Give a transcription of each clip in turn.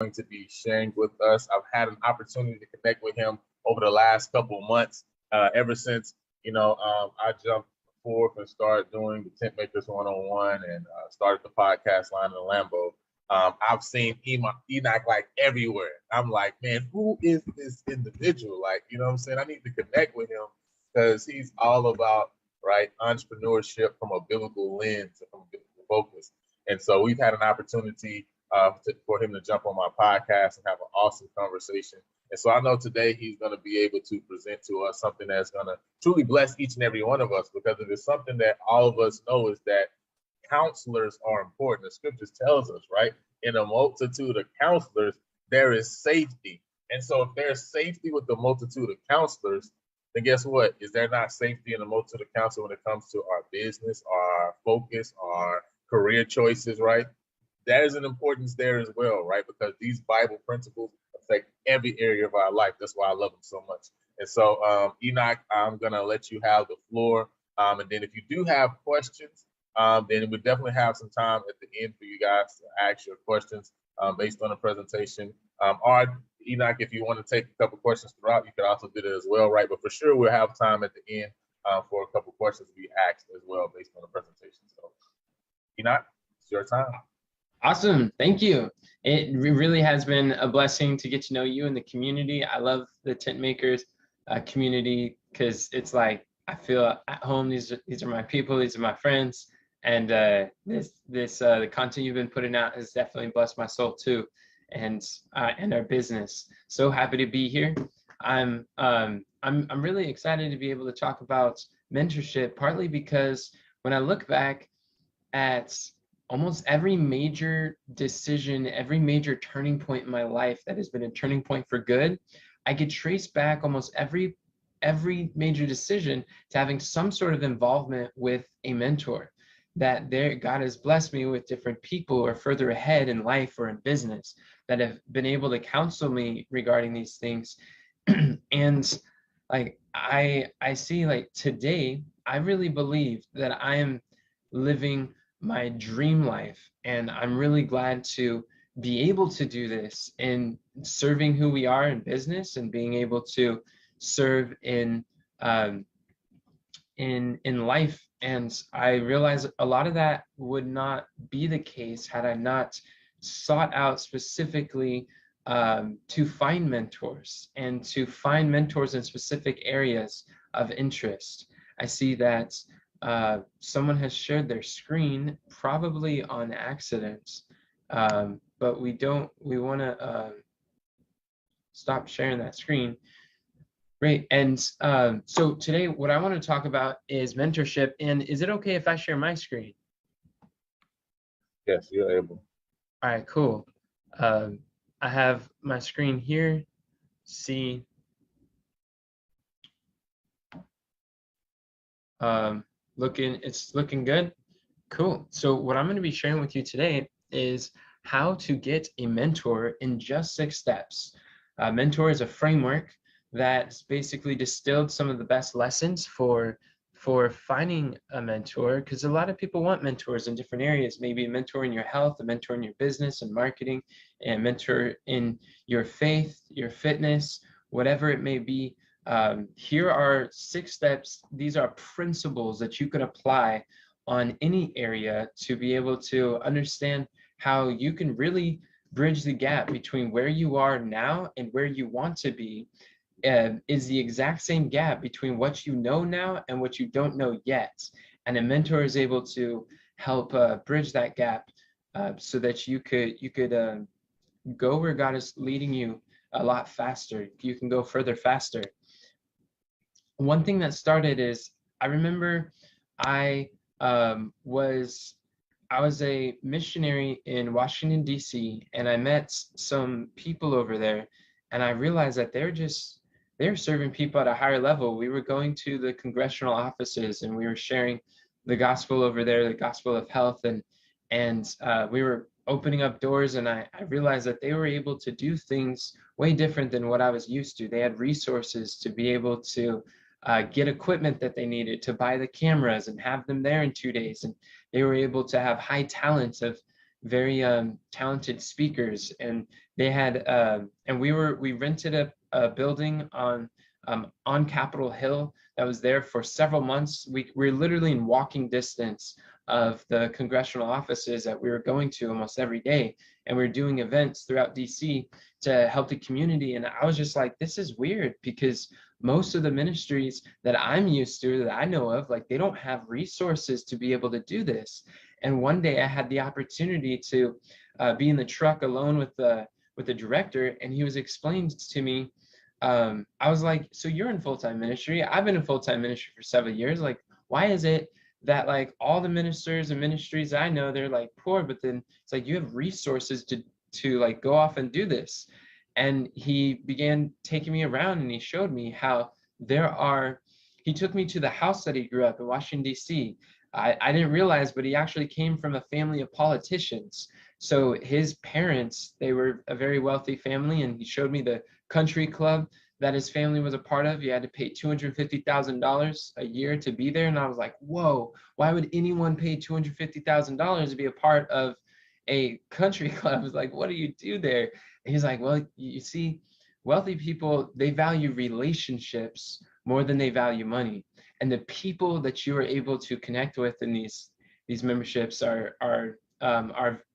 going to be sharing with us. I've had an opportunity to connect with him over the last couple of months, ever since, I jumped forth and started doing the Tent Makers One-on-One and started the podcast line in Lambo. I've seen Enoch like everywhere. I'm like, man, who is this individual? Like, you know what I'm saying? I need to connect with him because he's all about, right, entrepreneurship from a biblical lens, from a biblical focus. And so we've had an opportunity for him to jump on my podcast and have an awesome conversation. And so I know today he's going to be able to present to us something that's going to truly bless each and every one of us, because it is something that all of us know is that counselors are important. The scriptures tells us, right? In a multitude of counselors, there is safety. And so if there's safety with the multitude of counselors, then guess what? Is there not safety in the multitude of counselors when it comes to our business, our focus, our career choices, right? There is an importance there as well, right? Because these Bible principles affect every area of our life. That's why I love them so much. And so, Enoch, I'm going to let you have the floor. And then if you do have questions, then we definitely have some time at the end for you guys to ask your questions based on the presentation. Or Enoch, if you want to take a couple questions throughout, you can also do that as well, right? But for sure, we'll have time at the end for a couple questions to be asked as well based on the presentation. So, Enoch, it's your time. Awesome. Thank you. It really has been a blessing to get to know you and the community. I love the Tent Makers community because it's like I feel at home. These are my people. These are my friends. And the content you've been putting out has definitely blessed my soul too, and our business. So happy to be here. I'm really excited to be able to talk about mentorship, partly because when I look back at almost every major decision, every major turning point in my life that has been a turning point for good, I could trace back almost every major decision to having some sort of involvement with a mentor. That God has blessed me with different people who are further ahead in life or in business that have been able to counsel me regarding these things. And like I see, like today, I really believe that I am living my dream life, and I'm really glad to be able to do this in serving who we are in business and being able to serve in life. And I realize a lot of that would not be the case had I not sought out specifically to find mentors and to find mentors in specific areas of interest. I see that someone has shared their screen, probably on accident, but we want to stop sharing that screen. Great. And so today what I want to talk about is mentorship. And is it okay if I share my screen? Yes, you're able. All right, cool. I have my screen here. See. It's looking good. Cool. So what I'm going to be sharing with you today is how to get a mentor in just 6 steps. M.E.N.T.O.R is a framework that's basically distilled some of the best lessons for finding a mentor, because a lot of people want mentors in different areas, maybe a mentor in your health, a mentor in your business and marketing, and a mentor in your faith, your fitness, whatever it may be. Here are 6 steps. These are principles that you can apply on any area to be able to understand how you can really bridge the gap between where you are now and where you want to be. Is the exact same gap between what you know now and what you don't know yet. And a mentor is able to help bridge that gap so that you could go where God is leading you a lot faster. You can go further faster. One thing that started is, I remember I was a missionary in Washington, D.C., and I met some people over there, and I realized that they're serving people at a higher level. We were going to the congressional offices, and we were sharing the gospel over there, the gospel of health, and we were opening up doors, and I realized that they were able to do things way different than what I was used to. They had resources to be able to get equipment that they needed, to buy the cameras and have them there in 2 days. And they were able to have high talents of very talented speakers, and they had and we rented a building on Capitol Hill that was there for several months. We're literally in walking distance of the congressional offices that we were going to almost every day, and we were doing events throughout DC to help the community. And I was just like, this is weird, because most of the ministries that I'm used to, that I know of, like, they don't have resources to be able to do this. And one day I had the opportunity to be in the truck alone with the director, and he was explaining to me. I was like, so you're in full-time ministry. I've been in full-time ministry for several years. Like, why is it that like all the ministers and ministries I know, they're like poor, but then it's like you have resources to like go off and do this? And he began taking me around, and he showed me how he took me to the house that he grew up in Washington, D.C. I didn't realize, but he actually came from a family of politicians. So his parents, they were a very wealthy family, and he showed me the country club that his family was a part of. You had to pay $250,000 a year to be there. And I was like, whoa, why would anyone pay $250,000 to be a part of a country club? I was like, what do you do there? And he's like, well, you see, wealthy people, they value relationships more than they value money. And the people that you are able to connect with in these memberships are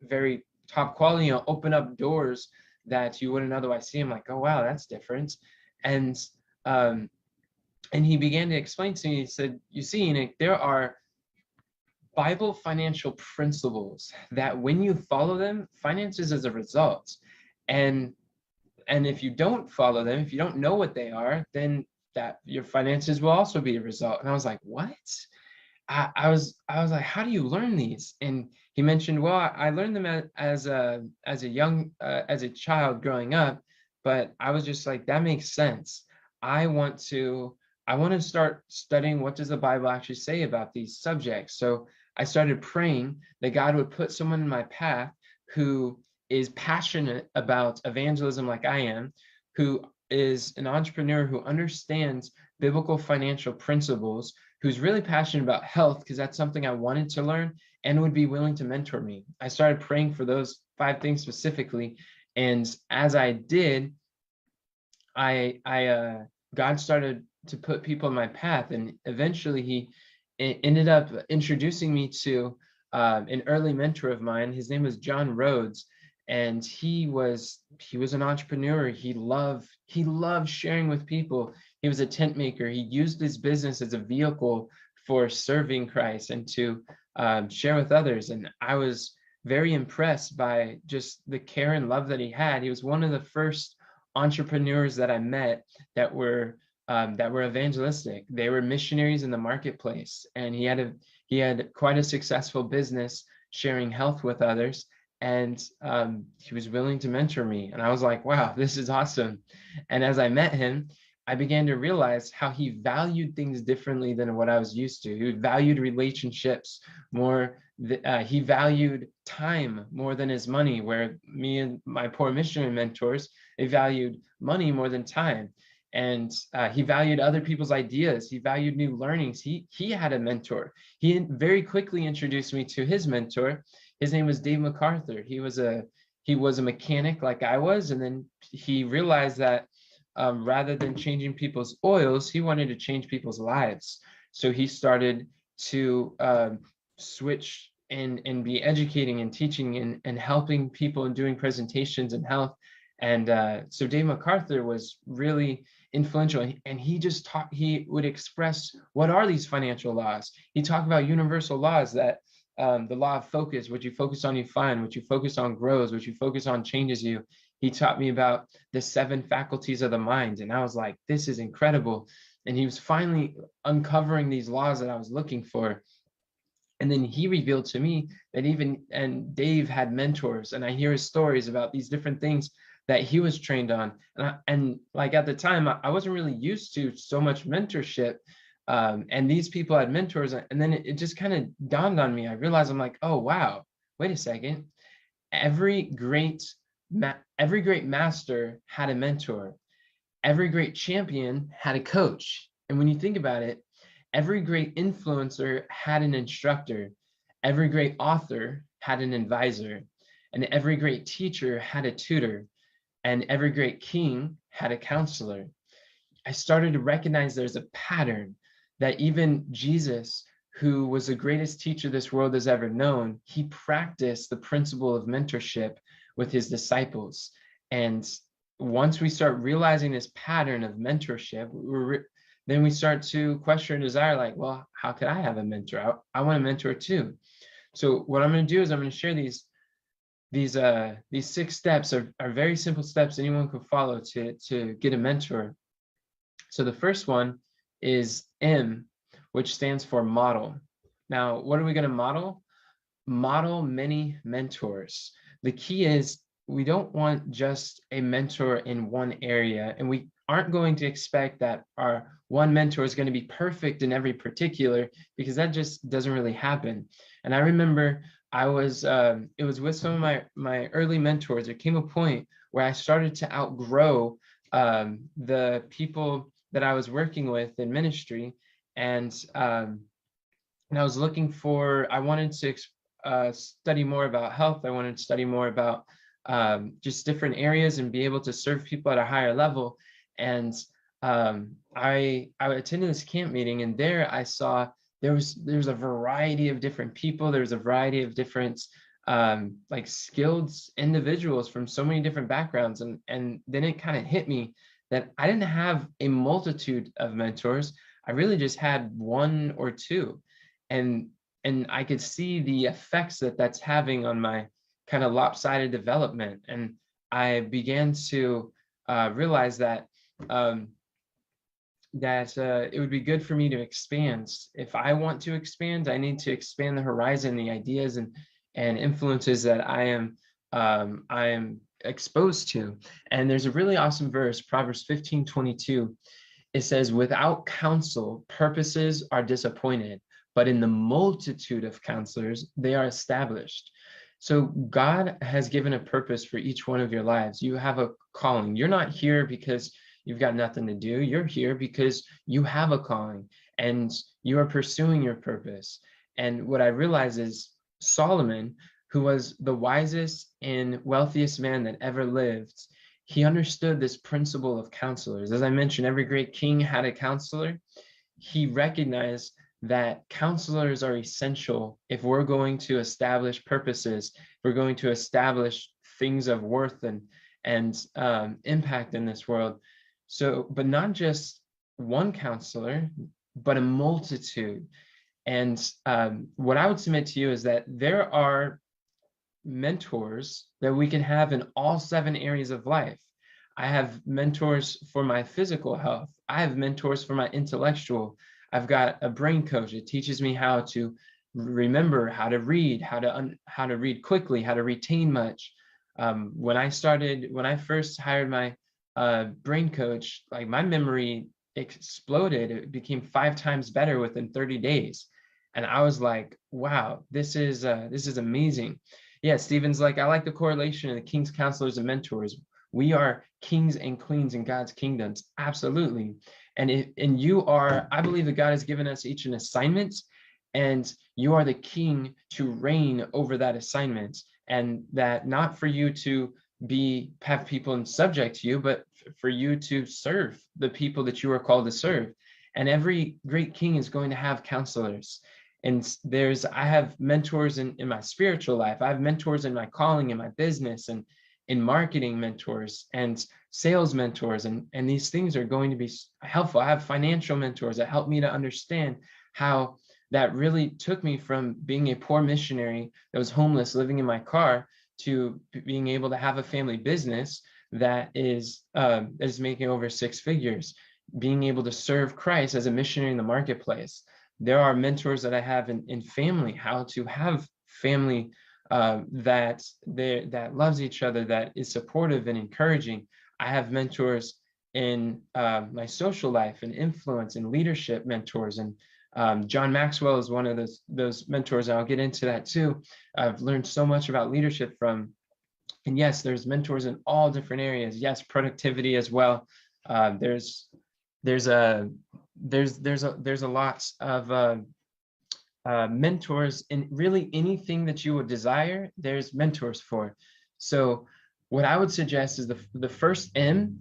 very top quality, open up doors that you wouldn't otherwise see. I'm like, oh wow, that's different. And um, and he began to explain to me. He said, you see, Nick, there are Bible financial principles that when you follow them, finances is a result. And and if you don't follow them, if you don't know what they are, then that your finances will also be a result. And I was like, what? I was like, how do you learn these? And he mentioned, well, I learned them as a young as a child growing up, but I was just like, that makes sense. I want to I want to start studying, what does the Bible actually say about these subjects. So I started praying that God would put someone in my path who is passionate about evangelism like I am, who is an entrepreneur who understands biblical financial principles, who's really passionate about health, because that's something I wanted to learn, and would be willing to mentor me. I started praying for those 5 things specifically. And as I did, God started to put people in my path, and eventually he ended up introducing me to an early mentor of mine. His name was John Rhodes, and he was an entrepreneur. He loved sharing with people. He was a tent maker. He used his business as a vehicle for serving Christ and to share with others. And I was very impressed by just the care and love that he had. He was one of the first entrepreneurs that I met that were evangelistic. They were missionaries in the marketplace, and he had quite a successful business sharing health with others. And he was willing to mentor me, and I was like, wow, this is awesome. And as I met him, I began to realize how he valued things differently than what I was used to. He valued relationships more. He valued time more than his money, where me and my poor missionary mentors, they valued money more than time. And he valued other people's ideas. He valued new learnings. He had a mentor. He very quickly introduced me to his mentor. His name was Dave MacArthur. He was a mechanic like I was, and then he realized that rather than changing people's oils, he wanted to change people's lives. So he started to switch and be educating and teaching and helping people and doing presentations in health. And so Dave MacArthur was really influential, and he would express, what are these financial laws? He talked about universal laws, that the law of focus: what you focus on, you find; what you focus on grows; what you focus on changes you. He taught me about the 7 faculties of the mind, and I was like, this is incredible. And he was finally uncovering these laws that I was looking for. And then he revealed to me that Dave had mentors, and I hear his stories about these different things that he was trained on. And like at the time, I wasn't really used to so much mentorship. And these people had mentors, and then it just kind of dawned on me. I realized, I'm like, oh wow, wait a second. Every great master had a mentor. Every great champion had a coach. And when you think about it, every great influencer had an instructor. Every great author had an advisor. and every great teacher had a tutor, and every great king had a counselor. I started to recognize there's a pattern that even Jesus, who was the greatest teacher this world has ever known, he practiced the principle of mentorship with his disciples. And once we start realizing this pattern of mentorship, then we start to question our desire, like, well, how could I have a mentor? I want a mentor too. So what I'm going to do is I'm going to share these 6 steps are very simple steps anyone can follow to get a mentor. So the first one is M, which stands for model. Now, what are we going to model? Model many mentors. The key is we don't want just a mentor in one area, and we aren't going to expect that our one mentor is going to be perfect in every particular, because that just doesn't really happen. And I remember it was with some of my early mentors. There came a point where I started to outgrow the people that I was working with in ministry, and I was looking for, I wanted to study more about health. I wanted to study more about just different areas and be able to serve people at a higher level. And I attended this camp meeting, and there I saw there's a variety of different people. There's a variety of different like skilled individuals from so many different backgrounds. And then it kind of hit me that I didn't have a multitude of mentors. I really just had one or two. And I could see the effects that that's having on my kind of lopsided development. And I began to realize that it would be good for me to expand. If I want to expand, I need to expand the horizon, the ideas and influences that I am exposed to. And there's a really awesome verse, Proverbs 15:22. It says, "Without counsel, purposes are disappointed, but in the multitude of counselors, they are established." So God has given a purpose for each one of your lives. You have a calling. You're not here because you've got nothing to do. You're here because you have a calling and you are pursuing your purpose. And what I realize is Solomon, who was the wisest and wealthiest man that ever lived, he understood this principle of counselors. As I mentioned, every great king had a counselor. He recognized that counselors are essential if we're going to establish purposes, if we're going to establish things of worth and impact in this world. So, but not just one counselor, but a multitude. And what I would submit to you is that there are mentors that we can have in all 7 areas of life. I have mentors for my physical health. I have mentors for my intellectual. I've got a brain coach that teaches me how to remember, how to read, how to read quickly, how to retain much. When I first hired my brain coach, like my memory exploded. It became 5 times better within 30 days. And I was like, wow, this is amazing. Yeah, Stephen's like, I like the correlation of the king's counselors and mentors. We are kings and queens in God's kingdoms. Absolutely. And you are, I believe that God has given us each an assignment, and you are the king to reign over that assignment. And that not for you to have people in subject to you, but for you to serve the people that you are called to serve. And every great king is going to have counselors. And I have mentors in my spiritual life. I have mentors in my calling, in my business, and in marketing mentors and sales mentors. And these things are going to be helpful. I have financial mentors that help me to understand how that really took me from being a poor missionary that was homeless, living in my car, to being able to have a family business that is making over 6 figures, being able to serve Christ as a missionary in the marketplace. There are mentors that I have in family, how to have family that loves each other, that is supportive and encouraging. I have mentors in my social life and influence and leadership mentors. And John Maxwell is one of those mentors. And I'll get into that too. I've learned so much about leadership from. And yes, there's mentors in all different areas. Yes, productivity as well. There's a lot of mentors in really anything that you would desire. There's mentors for. So what I would suggest is the first M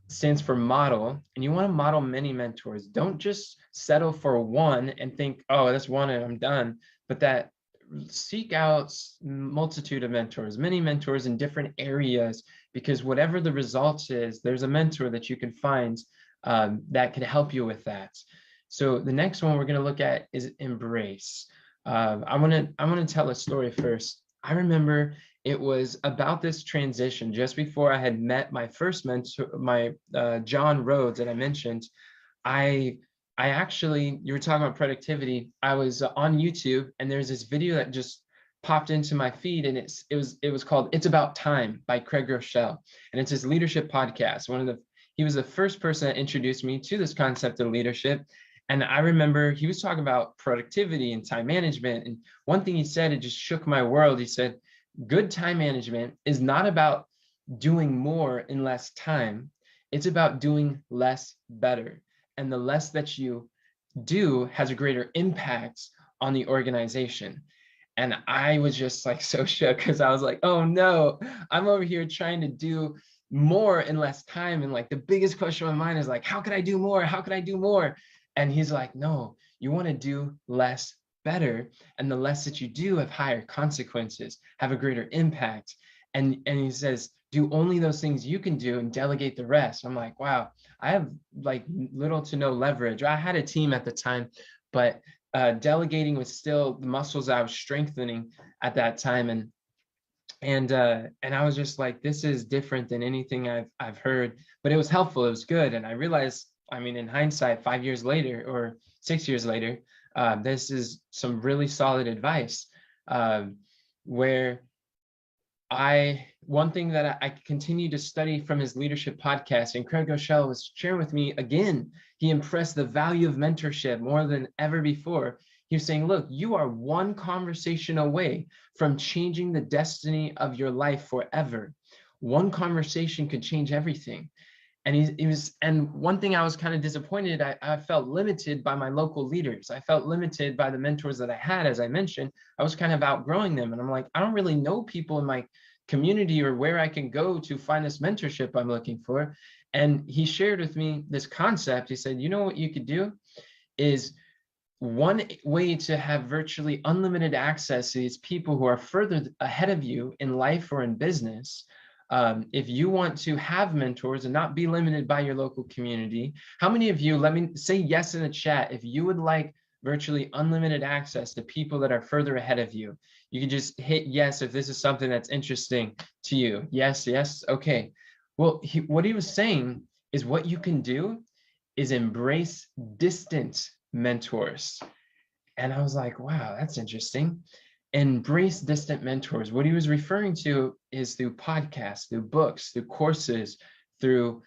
stands for model, and you want to model many mentors. Don't just settle for one and think, oh, that's one and I'm done, but that seek out multitude of mentors, many mentors in different areas, because whatever the results is, there's a mentor that you can find that can help you with that. So the next one we're going to look at is embrace. I want to tell a story first. I remember it was about this transition just before I had met my first mentor, my John Rhodes that I mentioned. I I actually, you were talking about productivity. I was on YouTube and there's this video that just popped into my feed, and it was called "It's About Time" by Craig Rochelle, and it's his leadership podcast. He was the first person that introduced me to this concept of leadership. And I remember he was talking about productivity and time management. And one thing he said, it just shook my world. He said, good time management is not about doing more in less time. It's about doing less better. And the less that you do has a greater impact on the organization. And I was just like so shook, because I was like, oh no, I'm over here trying to do more in less time. And like the biggest question on my mind is like, how can I do more? How can I do more? And he's like, no, you want to do less better. And the less that you do have higher consequences, have a greater impact. And he says, do only those things you can do and delegate the rest. I'm like, wow, I have like little to no leverage. I had a team at the time, but delegating was still the muscles I was strengthening at that time. And I was just like, this is different than anything I've heard, but it was helpful. It was good. And I realized, I mean, in hindsight, 5 years later or 6 years later, this is some really solid advice, where one thing that I continue to study from his leadership podcast, and Craig Rochelle was sharing with me again, he impressed the value of mentorship more than ever before. He was saying, look, you are one conversation away from changing the destiny of your life forever. One conversation could change everything. And and one thing I was kind of disappointed, I felt limited by my local leaders. I felt limited by the mentors that I had. As I mentioned, I was kind of outgrowing them. And I'm like, I don't really know people in my community or where I can go to find this mentorship I'm looking for. And he shared with me this concept. He said, you know what you could do is, one way to have virtually unlimited access to these people who are further ahead of you in life or in business. If you want to have mentors and not be limited by your local community, how many of you, let me say yes in the chat, if you would like virtually unlimited access to people that are further ahead of you? You can just hit yes if this is something that's interesting to you. Yes, yes, okay. Well, what he was saying is what you can do is embrace distant mentors. And I was like, wow, that's interesting. Embrace distant mentors. What he was referring to is through podcasts, through books, through courses, through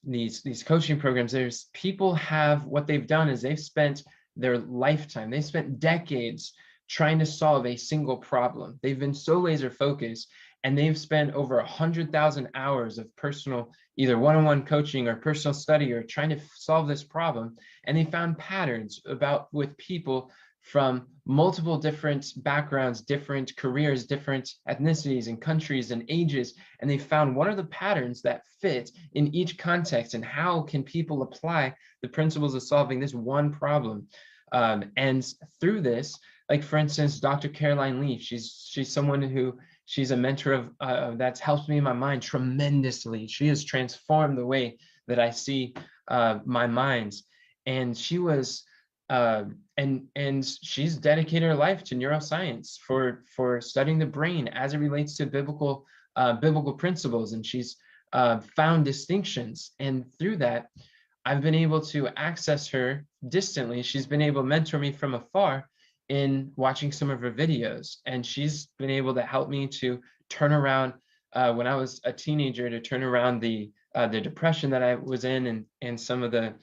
these coaching programs. There's people have, what they've done is they've spent their lifetime, they spent decades trying to solve a single problem. They've been so laser focused, and they've spent over 100,000 hours of personal, either one-on-one coaching or personal study, or trying to solve this problem. And they found patterns with people from multiple different backgrounds, different careers, different ethnicities and countries and ages. And they found what are the patterns that fit in each context, and how can people apply the principles of solving this one problem. And through this, like for instance, Dr. Caroline Leaf, she's someone who, she's a mentor of that's helped me in my mind tremendously. She has transformed the way that I see my minds. And she was and she's dedicated her life to neuroscience for studying the brain as it relates to biblical principles. And she's found distinctions. And through that, I've been able to access her distantly. She's been able to mentor me from afar in watching some of her videos. And she's been able to help me to turn around, when I was a teenager, to turn around the depression that I was in, and some of the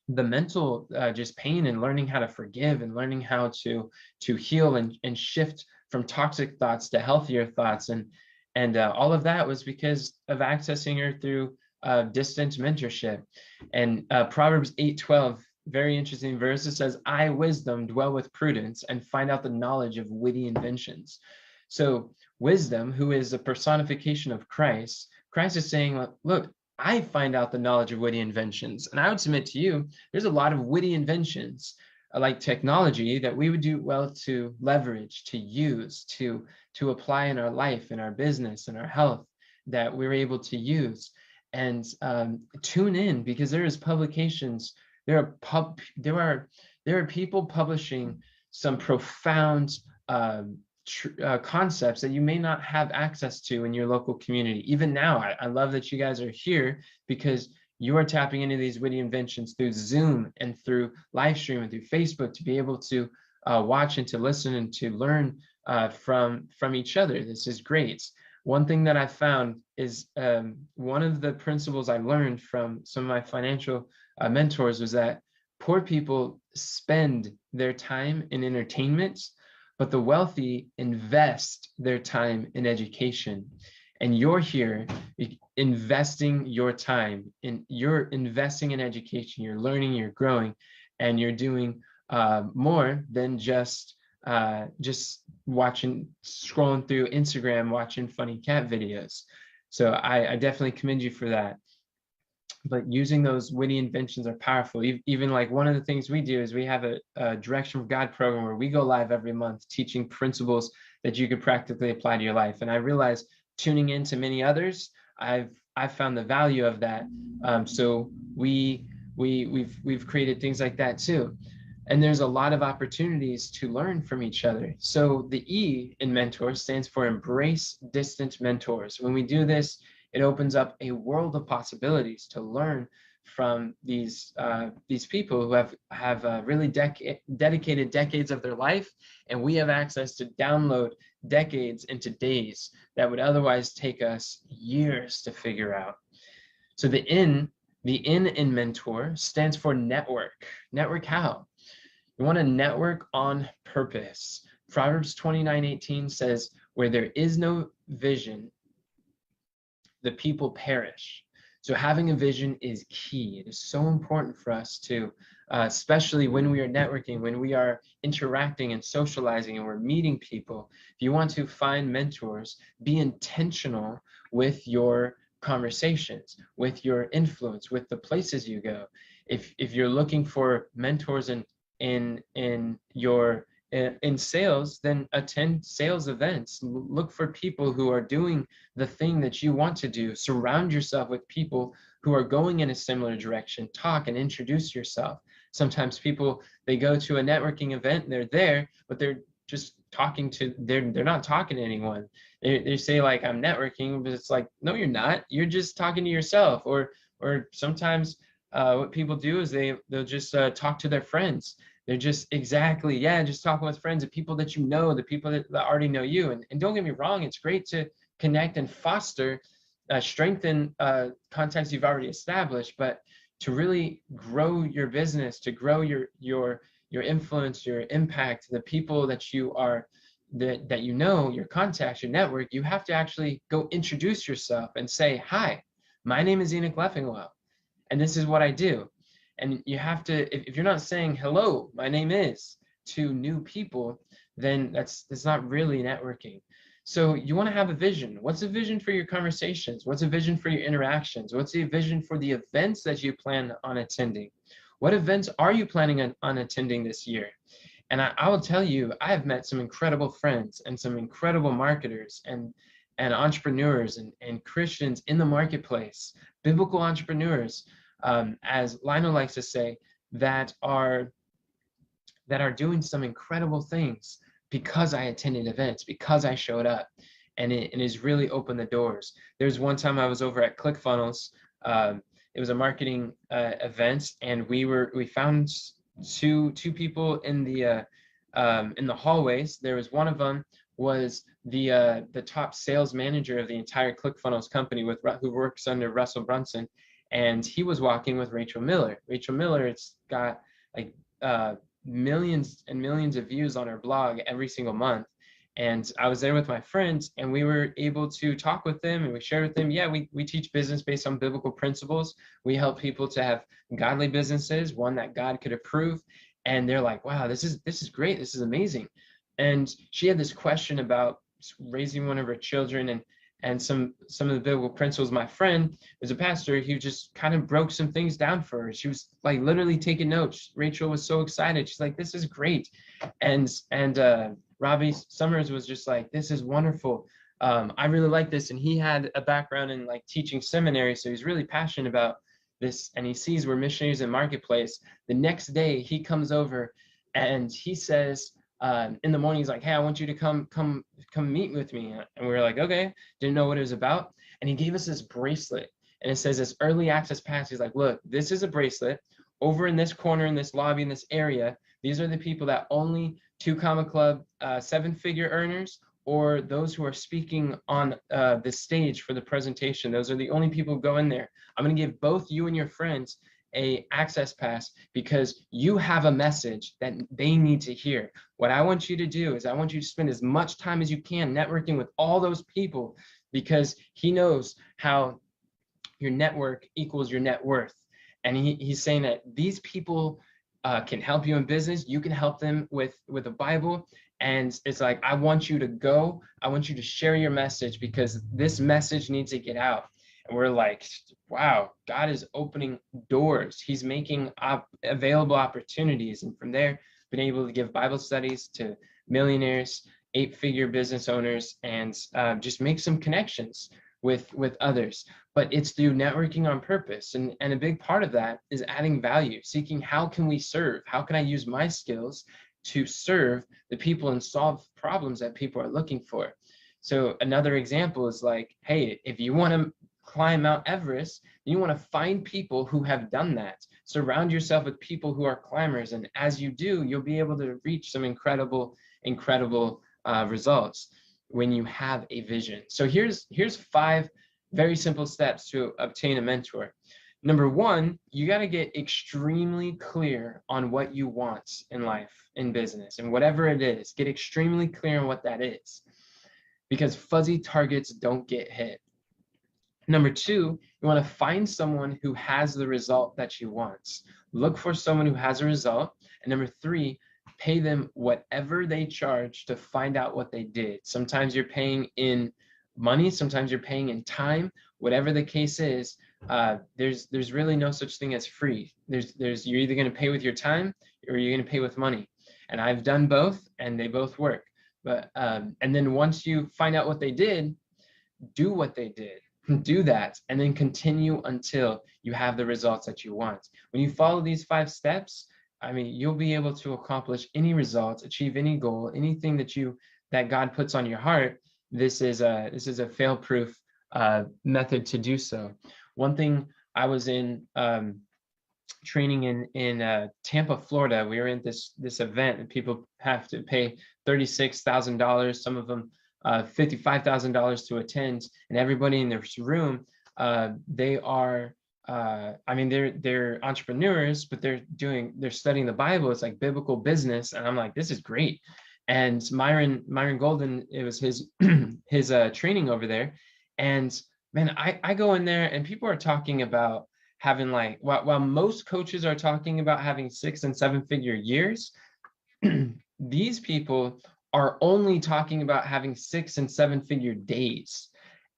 mental just pain, and learning how to forgive, and learning how to heal and shift from toxic thoughts to healthier thoughts. And all of that was because of accessing her through distant mentorship. And Proverbs 8:12 very interesting verse. It says, I, wisdom, dwell with prudence and find out the knowledge of witty inventions. So wisdom, who is a personification of Christ, Christ is saying, look, I find out the knowledge of witty inventions. And I would submit to you, there's a lot of witty inventions like technology that we would do well to leverage, to use, to apply in our life, in our business, in our health, that we're able to use. And tune in, because there is publications, there are people publishing some profound concepts that you may not have access to in your local community. Even now, I love that you guys are here, because you are tapping into these witty inventions through Zoom and through live stream and through Facebook to be able to watch and to listen and to learn from each other. This is great. One thing that I found is one of the principles I learned from some of my financial mentors was that poor people spend their time in entertainment, but the wealthy invest their time in education. And you're here investing your time you're investing in education, you're learning, you're growing, and you're doing more than just scrolling through Instagram, watching funny cat videos. So I definitely commend you for that. But using those witty inventions are powerful. Even like one of the things we do is we have a Direction from God program where we go live every month teaching principles that you could practically apply to your life. And I realize tuning into many others, I've found the value of that. So we've created things like that too. And there's a lot of opportunities to learn from each other. So the E in mentor stands for embrace distant mentors. When we do this, it opens up a world of possibilities to learn from these people who have really dedicated decades of their life, and we have access to download decades into days that would otherwise take us years to figure out. So the N in mentor stands for network. Network how? You want to network on purpose. Proverbs 29:18 says, where there is no vision, the people perish. So having a vision is key. It is so important for us to, especially when we are networking, when we are interacting and socializing and we're meeting people. If you want to find mentors, be intentional with your conversations, with your influence, with the places you go. If you're looking for mentors in sales, then attend sales events. Look for people who are doing the thing that you want to do. Surround yourself with people who are going in a similar direction. Talk and introduce yourself. Sometimes people, they go to a networking event, they're there, but they're just talking to, they're not talking to anyone. They say like, I'm networking, but it's like, no, you're not. You're just talking to yourself. Or sometimes what people do is they'll just talk to their friends. They're just just talking with friends, the people that you know, the people that already know you. And don't get me wrong, it's great to connect and foster, strengthen contacts you've already established, but to really grow your business, to grow your influence, your impact, the people that you are, that you know, your contacts, your network, you have to actually go introduce yourself and say, hi, my name is Enoch Leffingwell, and this is what I do. And you have to, if you're not saying, hello, my name is, to new people, then that's not really networking. So you want to have a vision. What's a vision for your conversations? What's a vision for your interactions? What's the vision for the events that you plan on attending? What events are you planning on attending this year? And I will tell you, I have met some incredible friends and some incredible marketers and entrepreneurs and Christians in the marketplace, biblical entrepreneurs, as Lionel likes to say, that are doing some incredible things because I attended events, because I showed up, and it has really opened the doors. There's one time I was over at ClickFunnels. It was a marketing event, and we found two people in the hallways. There was one of them was the top sales manager of the entire ClickFunnels company who works under Russell Brunson. And he was walking with Rachel Miller. Rachel Miller, it's got like millions and millions of views on her blog every single month. And I was there with my friends, and we were able to talk with them, and we shared with them, yeah, we teach business based on biblical principles. We help people to have godly businesses, one that God could approve. And they're like, wow, this is great. This is amazing. And she had this question about raising one of her children, and some of the biblical principles. My friend is a pastor. He just kind of broke some things down for her. She was like literally taking notes. Rachel was so excited. She's like, this is great. And Robbie Summers was just like, this is wonderful. I really like this. And he had a background in like teaching seminary, so he's really passionate about this. And he sees we're missionaries in Marketplace. The next day he comes over and he says, in the morning, he's like, hey, I want you to come meet with me. And we were like, okay, didn't know what it was about. And he gave us this bracelet, and it says this early access pass. He's like, look, this is a bracelet over in this corner, in this lobby, in this area. These are the people that only 2 Comma Club 7-figure earners, or those who are speaking on the stage for the presentation. Those are the only people who go in there. I'm going to give both you and your friends a access pass because you have a message that they need to hear. What I want you to do is I want you to spend as much time as you can networking with all those people, because he knows how your network equals your net worth. And he's saying that these people can help you in business. You can help them with a Bible. And it's like, I want you to go. I want you to share your message because this message needs to get out. And we're like, wow, God is opening doors. He's making available opportunities. And from there, been able to give Bible studies to millionaires, 8-figure business owners, and just make some connections with others. But it's through networking on purpose. And a big part of that is adding value, seeking how can we serve? How can I use my skills to serve the people and solve problems that people are looking for? So another example is like, hey, if you want to climb Mount Everest, you want to find people who have done that. Surround yourself with people who are climbers. And as you do, you'll be able to reach some incredible results when you have a vision. So here's 5 very simple steps to obtain a mentor. Number 1, you got to get extremely clear on what you want in life, in business, and whatever it is, get extremely clear on what that is, because fuzzy targets don't get hit. Number 2, you want to find someone who has the result that you want. Look for someone who has a result. And number 3, pay them whatever they charge to find out what they did. Sometimes you're paying in money, sometimes you're paying in time. Whatever the case is, there's really no such thing as free. You're either going to pay with your time or you're going to pay with money. And I've done both, and they both work. But and then once you find out what they did, do what they did. Do that, and then continue until you have the results that you want. When you follow these 5 steps, I mean, you'll be able to accomplish any results, achieve any goal, anything that God puts on your heart. This is a fail-proof method to do so. One thing, I was in training in Tampa, Florida. We were in this event, and people have to pay $36,000. Some of them $55,000 to attend, and everybody in this room, they are, I mean, they're entrepreneurs, but they're studying the Bible. It's like biblical business, and I'm like, this is great. And Myron Golden, it was his his training over there, and man, I go in there, and people are talking about having like, while most coaches are talking about having 6- and 7-figure years, these people are only talking about having 6- and 7-figure days.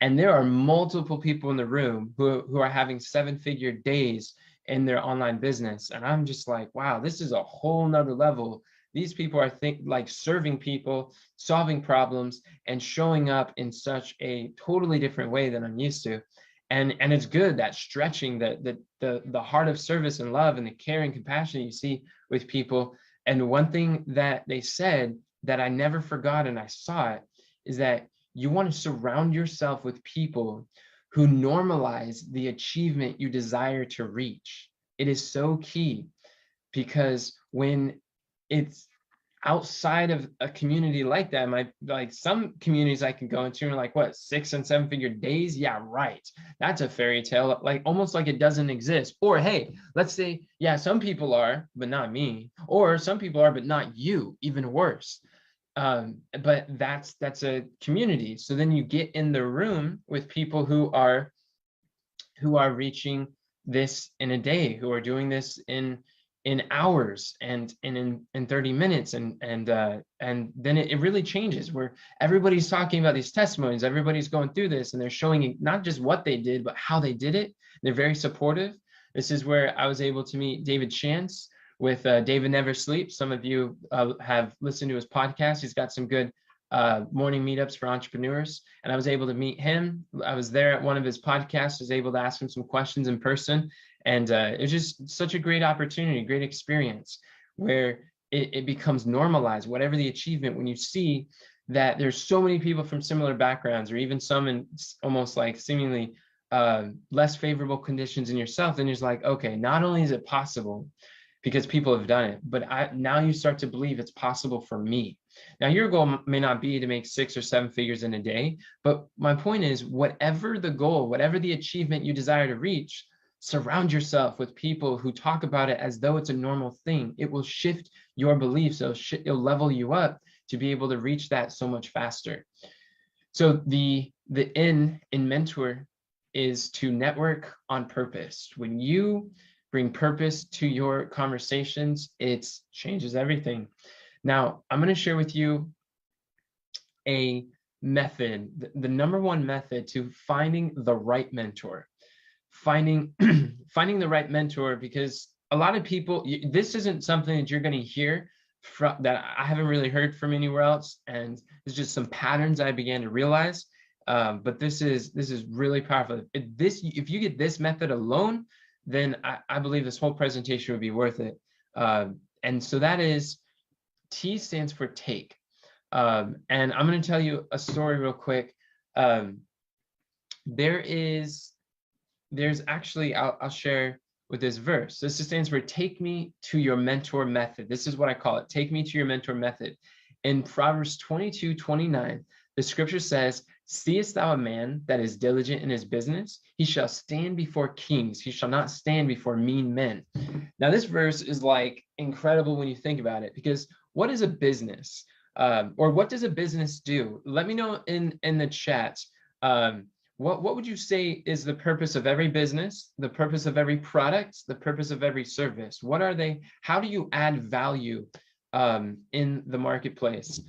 And there are multiple people in the room who are having 7-figure days in their online business. And I'm just like, wow, this is a whole nother level. These people are like serving people, solving problems, and showing up in such a totally different way than I'm used to. And it's good, that stretching, the heart of service and love and the care and compassion you see with people. And one thing that they said that I never forgot, and I saw it, is that you want to surround yourself with people who normalize the achievement you desire to reach. It is so key, because when it's outside of a community like that, like some communities I can go into are like, what, 6- and 7-figure days? Yeah, right. That's a fairy tale, like almost like it doesn't exist. Or hey, let's say, yeah, some people are, but not me. Or some people are, but not you, even worse. But that's a community. So then you get in the room with people who are reaching this in a day, who are doing this in hours and in 30 minutes, and then it really changes, where everybody's talking about these testimonies, everybody's going through this, and they're showing not just what they did but how they did it. They're very supportive. This is where I was able to meet David Chance with David Never Sleeps. Some of you have listened to his podcast. He's got some good morning meetups for entrepreneurs, and I was able to meet him. I was there at one of his podcasts, was able to ask him some questions in person, and it was just such a great opportunity, great experience, where it becomes normalized, whatever the achievement, when you see that there's so many people from similar backgrounds, or even some in almost like seemingly less favorable conditions in yourself, then you're just like, okay, not only is it possible because people have done it, but now you start to believe it's possible for me. Now, your goal may not be to make 6 or 7 figures in a day, but my point is, whatever the goal, whatever the achievement you desire to reach, surround yourself with people who talk about it as though it's a normal thing. It will shift your beliefs. It'll level you up to be able to reach that so much faster. So the N in mentor is to network on purpose. When you bring purpose to your conversations, it changes everything. Now, I'm going to share with you a method, the number one method to finding the right mentor. Finding the right mentor, because a lot of people, this isn't something that you're going to hear from, that I haven't really heard from anywhere else, and there's just some patterns I began to realize. But this is really powerful. If you get this method alone, then I believe this whole presentation would be worth it. And so that is, T stands for take. And I'm going to tell you a story real quick. There's actually, I'll share with this verse. This stands for take me to your mentor method. This is what I call it. Take me to your mentor method. In Proverbs 22:29, the scripture says, seest thou a man that is diligent in his business? He shall stand before kings. He shall not stand before mean men. Now, this verse is like incredible when you think about it, because what is a business? Or what does a business do? Let me know in the chat. What would you say is the purpose of every business, the purpose of every product, the purpose of every service? What are they? How do you add value in the marketplace?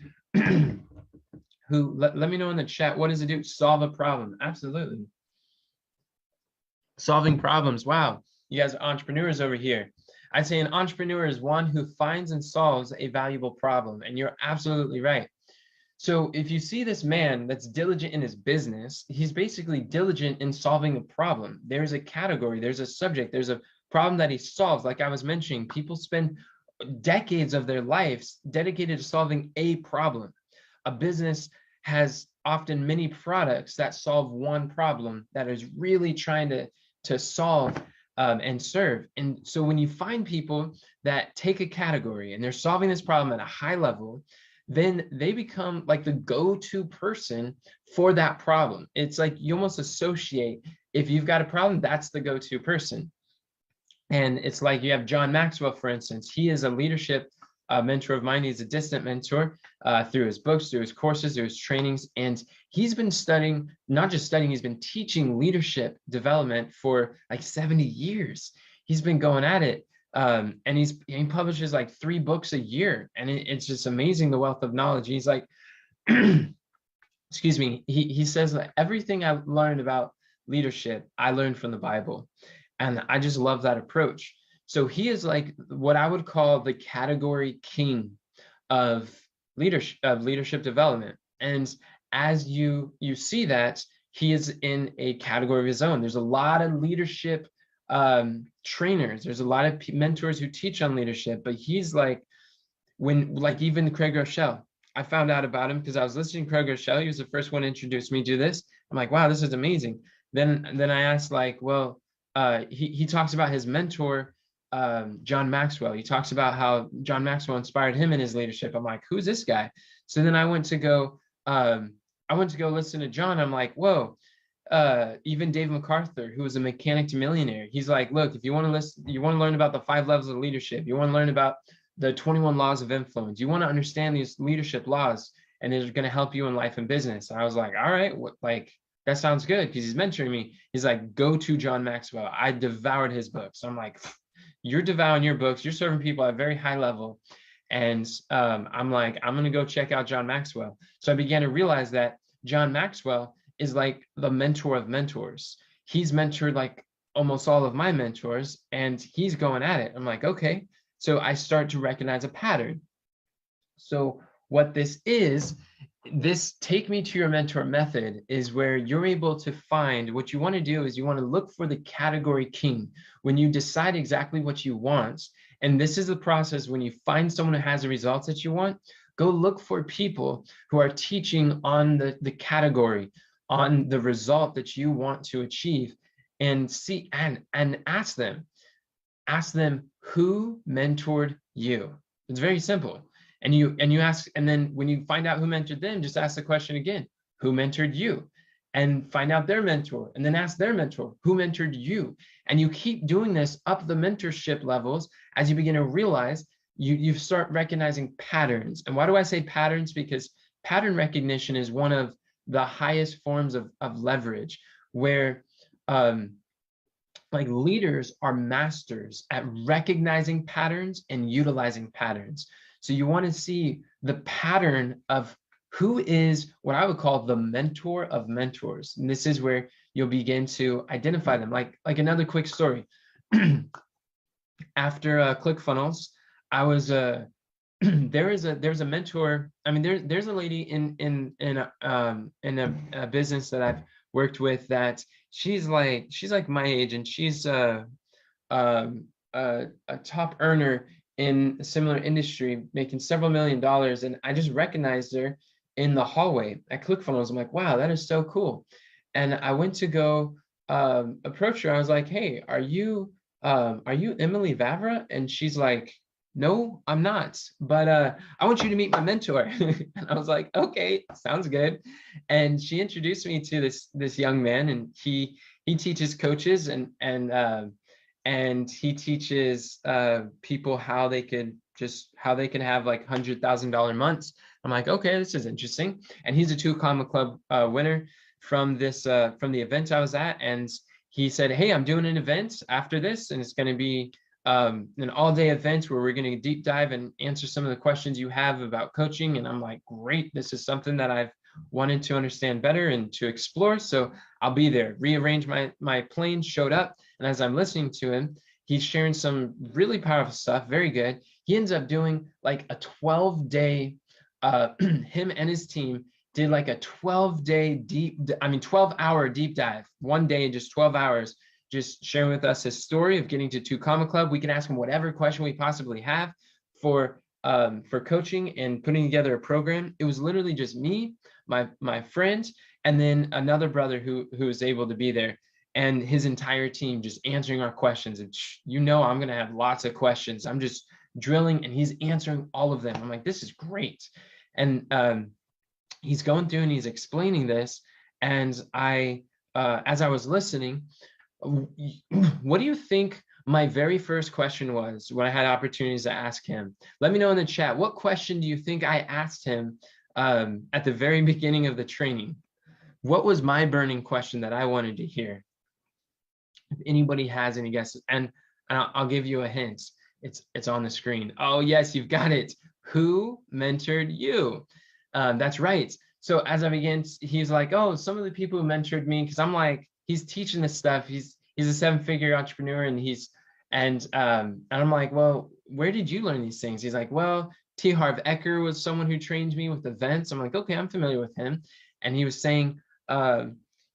Let me know in the chat. What does it do? Solve a problem. Absolutely. Solving problems. Wow. You guys are entrepreneurs over here. I'd say an entrepreneur is one who finds and solves a valuable problem. And you're absolutely right. So if you see this man that's diligent in his business, he's basically diligent in solving a problem. There's a category, there's a subject, there's a problem that he solves. Like I was mentioning, people spend decades of their lives dedicated to solving a problem. A business has often many products that solve one problem that is really trying to solve and serve. And so when you find people that take a category and they're solving this problem at a high level, then they become like the go-to person for that problem. It's like you almost associate, if you've got a problem, that's the go-to person. And it's like you have John Maxwell, for instance. He is a leadership mentor of mine. He's a distant mentor through his books, through his courses, through his trainings. And he's been studying, not just studying, he's been teaching leadership development for like 70 years. He's been going at it. And he publishes like 3 books a year. And it's just amazing, the wealth of knowledge. He's like, excuse me, he says that everything I've learned about leadership, I learned from the Bible. And I just love that approach. So he is like what I would call the category king of leadership development. And as you see that, he is in a category of his own. There's a lot of leadership trainers. There's a lot of mentors who teach on leadership, but he's like, even Craig Rochelle, I found out about him because I was listening to Craig Rochelle. He was the first one to introduce me to this. I'm like, wow, this is amazing. Then I asked, like, well, he talks about his mentor, John Maxwell. He talks about how John Maxwell inspired him in his leadership. I'm like, who's this guy? So then I went to go listen to John. I'm like, whoa. Even Dave MacArthur, who was a mechanic to millionaire, he's like, look, if you want to learn about the 5 levels of leadership, you want to learn about the 21 laws of influence. You want to understand these leadership laws, and it's going to help you in life and business. And I was like, all right, what, like, that sounds good, because he's mentoring me. He's like, go to John Maxwell. I devoured his books. I'm like, you're devouring your books. You're serving people at a very high level. And I'm like, I'm going to go check out John Maxwell. So I began to realize that John Maxwell is like the mentor of mentors. He's mentored like almost all of my mentors, and he's going at it. I'm like, okay. So I start to recognize a pattern. So what this take me to your mentor method is where you're able to find what you want to do is you want to look for the category king. When you decide exactly what you want, and this is the process, when you find someone who has the results that you want, go look for people who are teaching on the category, on the result that you want to achieve, and see and ask them who mentored you. It's very simple. And you ask, and then when you find out who mentored them, just ask the question again, who mentored you? And find out their mentor, and then ask their mentor, who mentored you? And you keep doing this up the mentorship levels as you begin to realize you start recognizing patterns. And why do I say patterns? Because pattern recognition is one of the highest forms of leverage, where like leaders are masters at recognizing patterns and utilizing patterns. So you want to see the pattern of who is what I would call the mentor of mentors. And this is where you'll begin to identify them. Like another quick story. After ClickFunnels, I was there's a mentor. I mean, there's a lady in a business that I've worked with that she's like my age, and she's a top earner in a similar industry, making several $1,000,000. And I just recognized her in the hallway at ClickFunnels. I'm like, wow, that is so cool. And I went to go approach her. I was like, hey, are you Emily Vavra? And she's like, no, I'm not, but I want you to meet my mentor. And I was like, okay, sounds good. And she introduced me to this young man, and he teaches coaches and he teaches people how they can have like $100,000 months. I'm like, okay, this is interesting. And he's a 2 Comma Club winner from the event I was at. And he said, hey, I'm doing an event after this, and it's going to be an all-day event where we're going to deep dive and answer some of the questions you have about coaching. And I'm like, great, this is something that I've wanted to understand better and to explore. So I'll be there. Rearranged my plane, showed up. And as I'm listening to him, he's sharing some really powerful stuff, very good. He ends up doing like a 12-day, him and his team did like a 12-day 12-hour deep dive. One day, just 12 hours, just sharing with us his story of getting to 2 Comma Club. We can ask him whatever question we possibly have for coaching and putting together a program. It was literally just me, my friend, and then another brother who was able to be there, and his entire team just answering our questions. And I'm going to have lots of questions. I'm just drilling, and he's answering all of them. I'm like, this is great. And he's going through and he's explaining this. And as I was listening, what do you think my very first question was when I had opportunities to ask him? Let me know in the chat. What question do you think I asked him at the very beginning of the training? What was my burning question that I wanted to hear? If anybody has any guesses, and I'll give you a hint. It's on the screen. Oh yes, you've got it. Who mentored you? That's right. So as I began, he's like, oh, some of the people who mentored me, because I'm like, he's teaching this stuff. He's a 7-figure entrepreneur, and I'm like, well, where did you learn these things? He's like, well, T. Harv Eker was someone who trained me with events. I'm like, okay, I'm familiar with him. And he was saying,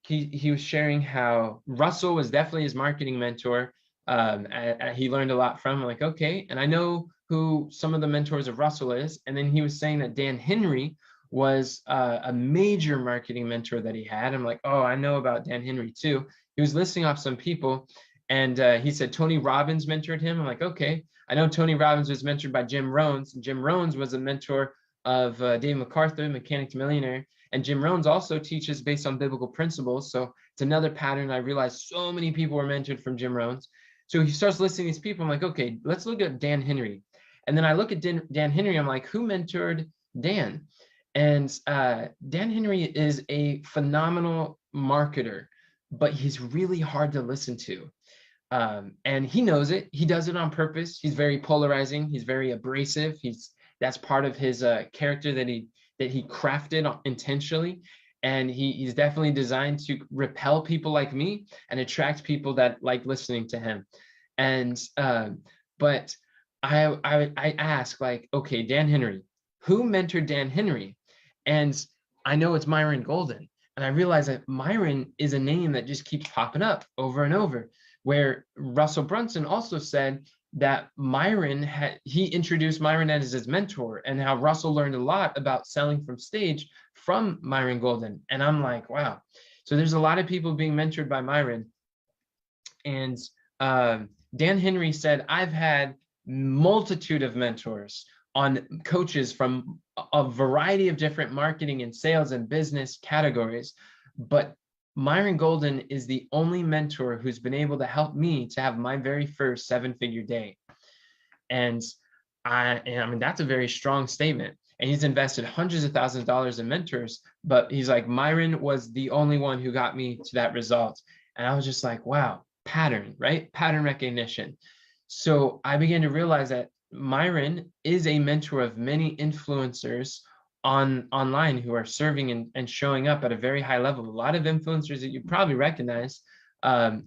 he was sharing how Russell was definitely his marketing mentor. He learned a lot from. I'm like, okay, and I know who some of the mentors of Russell is. And then he was saying that Dan Henry was a major marketing mentor that he had. I'm like, oh, I know about Dan Henry too. He was listing off some people, and he said Tony Robbins mentored him. I'm like, okay, I know Tony Robbins was mentored by Jim Rohns. And Jim Rohns was a mentor of Dave MacArthur, Mechanic to Millionaire. And Jim Rohns also teaches based on biblical principles. So it's another pattern. I realized so many people were mentored from Jim Rohns. So he starts listing these people. I'm like, okay, let's look at Dan Henry. And then I look at Dan Henry, I'm like, who mentored Dan? And Dan Henry is a phenomenal marketer, but he's really hard to listen to. And he knows it. He does it on purpose. He's very polarizing. He's very abrasive. That's part of his character that he crafted intentionally. And he's definitely designed to repel people like me and attract people that like listening to him. And but I ask, like, okay, Dan Henry, who mentored Dan Henry? And I know it's Myron Golden. And I realize that Myron is a name that just keeps popping up over and over, where Russell Brunson also said that he introduced Myron as his mentor, and how Russell learned a lot about selling from stage from Myron Golden. And I'm like, wow. So there's a lot of people being mentored by Myron. And Dan Henry said, I've had multitude of mentors on coaches from a variety of different marketing and sales and business categories, but Myron Golden is the only mentor who's been able to help me to have my very first seven-figure day. And I mean, that's a very strong statement. And he's invested hundreds of thousands of dollars in mentors, but he's like, Myron was the only one who got me to that result. And I was just like, wow, pattern, right? Pattern recognition. So I began to realize that Myron is a mentor of many influencers online who are serving and showing up at a very high level. A lot of influencers that you probably recognize. And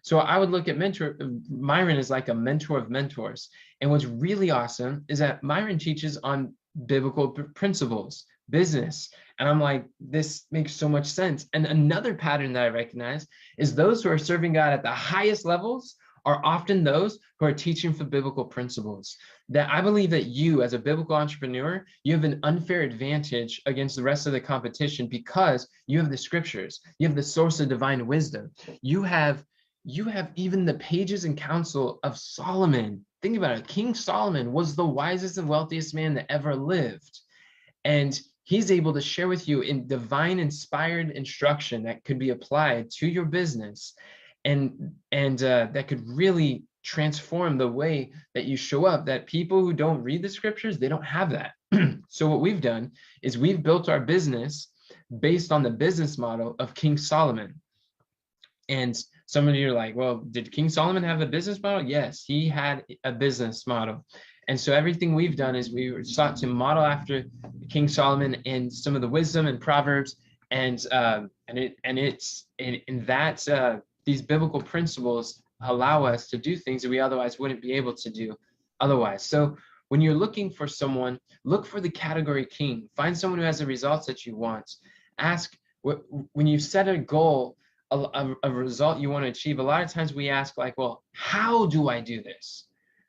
so I would look at Myron as like a mentor of mentors. And what's really awesome is that Myron teaches on biblical principles, business. And I'm like, this makes so much sense. And another pattern that I recognize is those who are serving God at the highest levels are often those who are teaching for biblical principles. That I believe that you, as a biblical entrepreneur, you have an unfair advantage against the rest of the competition because you have the scriptures, you have the source of divine wisdom. You have even the pages and counsel of Solomon. Think about it. King Solomon was the wisest and wealthiest man that ever lived. And he's able to share with you in divine inspired instruction that could be applied to your business, and that could really transform the way that you show up, that people who don't read the scriptures, they don't have that. So what we've done is we've built our business based on the business model of King Solomon. And some of you are like, well, did King Solomon have a business model? Yes, he had a business model. And so everything we've done is we sought to model after King Solomon and some of the wisdom and proverbs, these biblical principles allow us to do things that we otherwise wouldn't be able to do otherwise. So when you're looking for someone, look for the category king. Find someone who has the results that you want. Ask, when you set a goal, a result you want to achieve, a lot of times we ask like, well, how do I do this?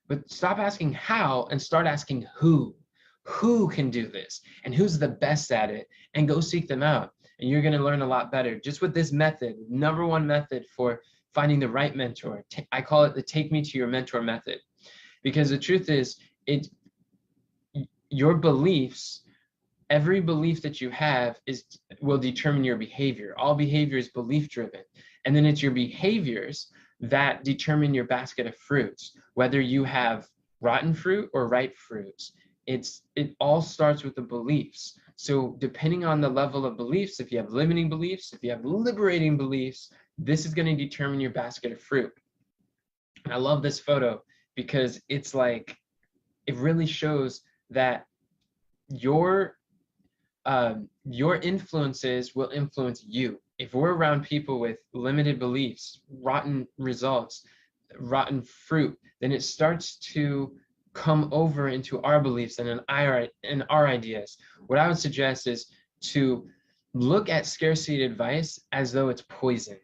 But stop asking how and start asking who. Who can do this? And who's the best at it? And go seek them out. And you're going to learn a lot better just with this method. Number one method for finding the right mentor. I call it the take me to your mentor method, because the truth is, your beliefs, every belief that you have will determine your behavior. All behavior is belief driven. And then it's your behaviors that determine your basket of fruits, whether you have rotten fruit or ripe fruits. It all starts with the beliefs. So depending on the level of beliefs, if you have limiting beliefs, if you have liberating beliefs, this is going to determine your basket of fruit. And I love this photo because it's like, it really shows that your influences will influence you. If we're around people with limited beliefs, rotten results, rotten fruit, then it starts to come over into our beliefs and in our ideas. What I would suggest is to look at scarcity advice as though it's poison,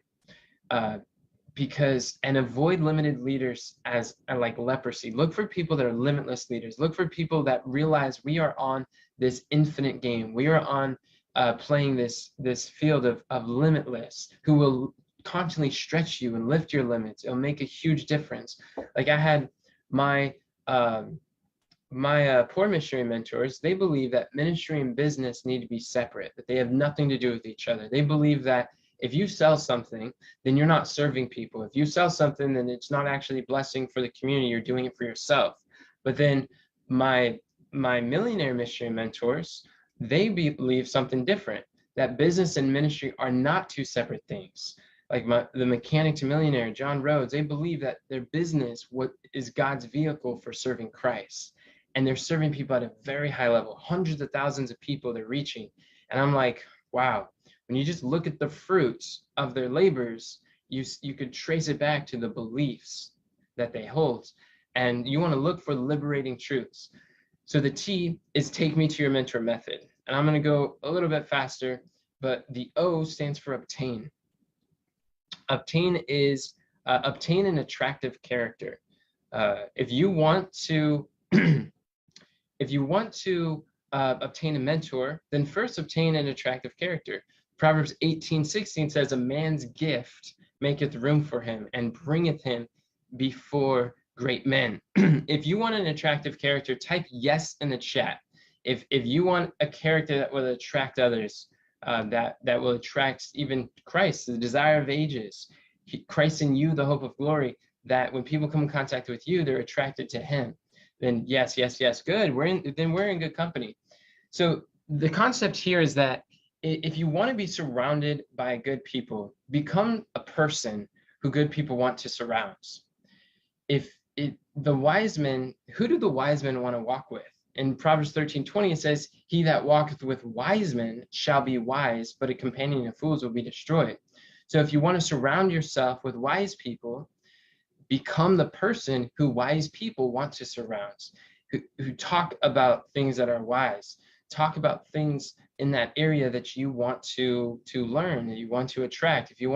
and avoid limited leaders as like leprosy. Look for people that are limitless leaders. Look for people that realize we are on this infinite game. We are on playing this field of limitless, who will constantly stretch you and lift your limits. It'll make a huge difference. Like I had my poor missionary mentors. They believe that ministry and business need to be separate, that they have nothing to do with each other. They believe that if you sell something, then you're not serving people. If you sell something, then it's not actually blessing for the community. You're doing it for yourself. But then my millionaire missionary mentors, they believe something different, that business and ministry are not two separate things. Like the mechanic to millionaire, John Rhodes, they believe that their business is God's vehicle for serving Christ. And they're serving people at a very high level, hundreds of thousands of people they're reaching. And I'm like, wow, when you just look at the fruits of their labors, you could trace it back to the beliefs that they hold. And you want to look for liberating truths. So the T is take me to your mentor method. And I'm going to go a little bit faster, but the O stands for obtain. Obtain is obtain an attractive character. If you want to obtain a mentor, then first obtain an attractive character. Proverbs 18:16 says, a man's gift maketh room for him and bringeth him before great men. If you want an attractive character, type yes in the chat. If you want a character that will attract others, that will attract even Christ, the desire of ages, Christ in you, the hope of glory, that when people come in contact with you, they're attracted to him. Then yes, good. We're in good company. So the concept here is that if you want to be surrounded by good people, become a person who good people want to surround. The wise men, who do the wise men want to walk with? In Proverbs 13:20, it says, he that walketh with wise men shall be wise, but a companion of fools will be destroyed. So if you want to surround yourself with wise people, become the person who wise people want to surround, who talk about things that are wise, talk about things in that area that you want to learn, that you want to attract. If you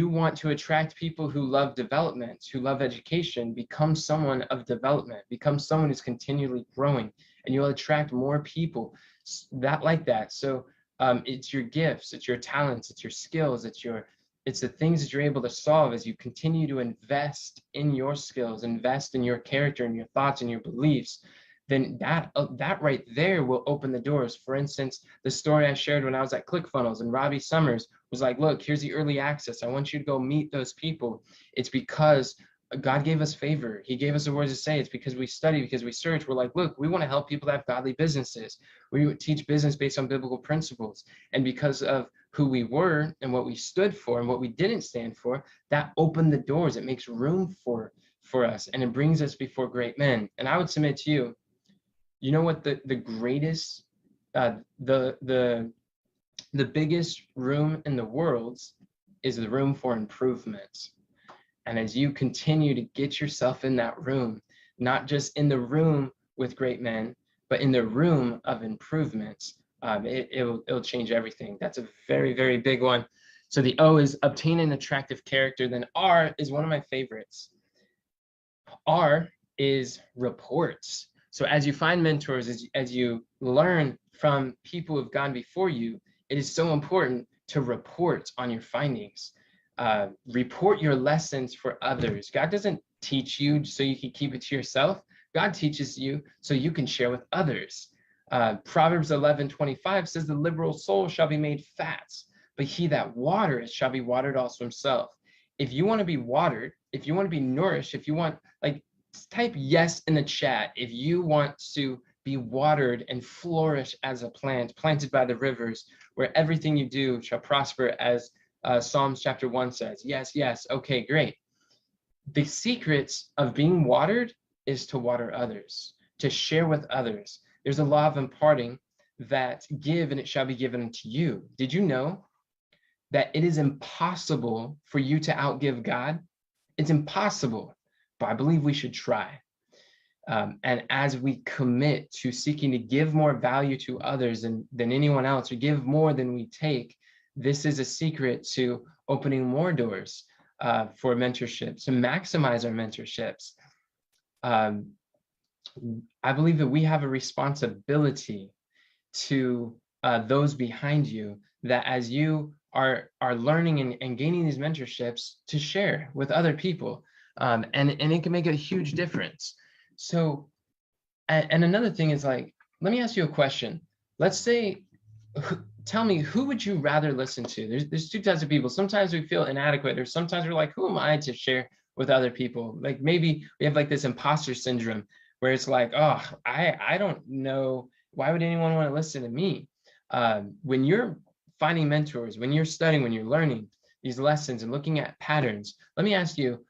want to attract people who love development, who love education, become someone of development, become someone who's continually growing, and you'll attract more people like that. So it's your gifts, it's your talents, it's your skills, it's the things that you're able to solve as you continue to invest in your skills, invest in your character and your thoughts and your beliefs. Then that right there will open the doors. For instance, the story I shared when I was at ClickFunnels, and Robbie Summers was like, look, here's the early access. I want you to go meet those people. It's because God gave us favor. He gave us the words to say. It's because we study, because we search. We're like, look, we want to help people that have godly businesses. We teach business based on biblical principles. And because of who we were and what we stood for and what we didn't stand for, that opened the doors. It makes room for us, and it brings us before great men. And I would submit to you, you know what the greatest, the biggest room in the world is the room for improvement. And as you continue to get yourself in that room, not just in the room with great men, but in the room of improvements, it'll change everything. That's a very, very big one. So the O is obtain an attractive character. Then R is one of my favorites. R is reports. So as you find mentors, as you learn from people who have gone before you, it is so important to report on your findings. Report your lessons for others. God doesn't teach you so you can keep it to yourself. God teaches you so you can share with others. Proverbs 11:25 says, the liberal soul shall be made fat, but he that watereth shall be watered also himself. If you want to be watered, if you want to be nourished, if you want, like, type yes in the chat if you want to be watered and flourish as a plant planted by the rivers, where everything you do shall prosper, as Psalms chapter 1 says. Yes. Okay, great. The secrets of being watered is to water others, to share with others. There's a law of imparting that give and it shall be given unto you. Did you know that it is impossible for you to outgive God? It's impossible, but I believe we should try. And as we commit to seeking to give more value to others than anyone else, or give more than we take, this is a secret to opening more doors for mentorship, to maximize our mentorships. I believe that we have a responsibility to those behind you, that as you are learning and gaining these mentorships, to share with other people, and it can make a huge difference. So, and another thing is, like, let me ask you a question. Let's say, tell me, who would you rather listen to? There's two types of people. Sometimes we feel inadequate, or sometimes we're like, who am I to share with other people. Like maybe we have like this imposter syndrome where it's like, oh, I don't know, why would anyone want to listen to me? When you're finding mentors, when you're studying, when you're learning these lessons and looking at patterns, let me ask you,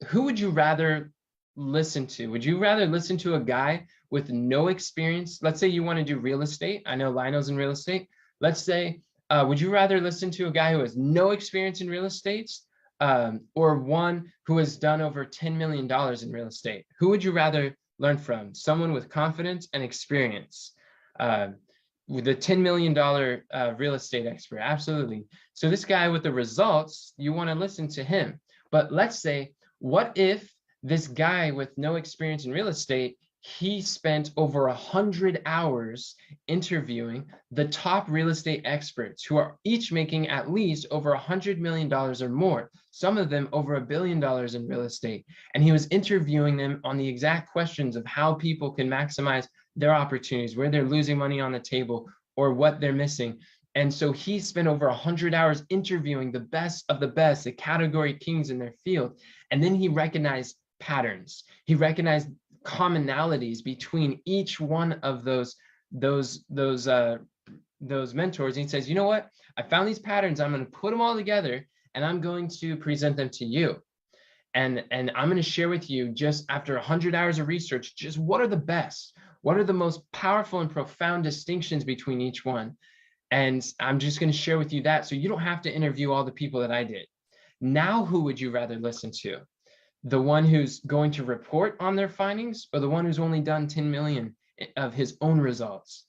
who would you rather listen to? Would you rather listen to a guy with no experience? Let's say you want to do real estate. I know Lionel's in real estate. Let's say, would you rather listen to a guy who has no experience in real estate, or one who has done over $10 million in real estate? Who would you rather learn from? Someone with confidence and experience. With the $10 million real estate expert, absolutely. So this guy with the results, you want to listen to him. But let's say, what if this guy with no experience in real estate, he spent over 100 hours interviewing the top real estate experts who are each making at least over $100 million or more, some of them over $1 billion in real estate. And he was interviewing them on the exact questions of how people can maximize their opportunities, where they're losing money on the table, or what they're missing. And so he spent over 100 hours interviewing the best of the best, the category kings in their field. And then he recognized patterns. He recognized commonalities between each one of those mentors. And he says, you know what? I found these patterns. I'm going to put them all together and I'm going to present them to you. And I'm going to share with you, just after 100 hours of research, just what are the best, what are the most powerful and profound distinctions between each one. And I'm just going to share with you that, so you don't have to interview all the people that I did. Now, who would you rather listen to? The one who's going to report on their findings, or the one who's only done 10 million of his own results?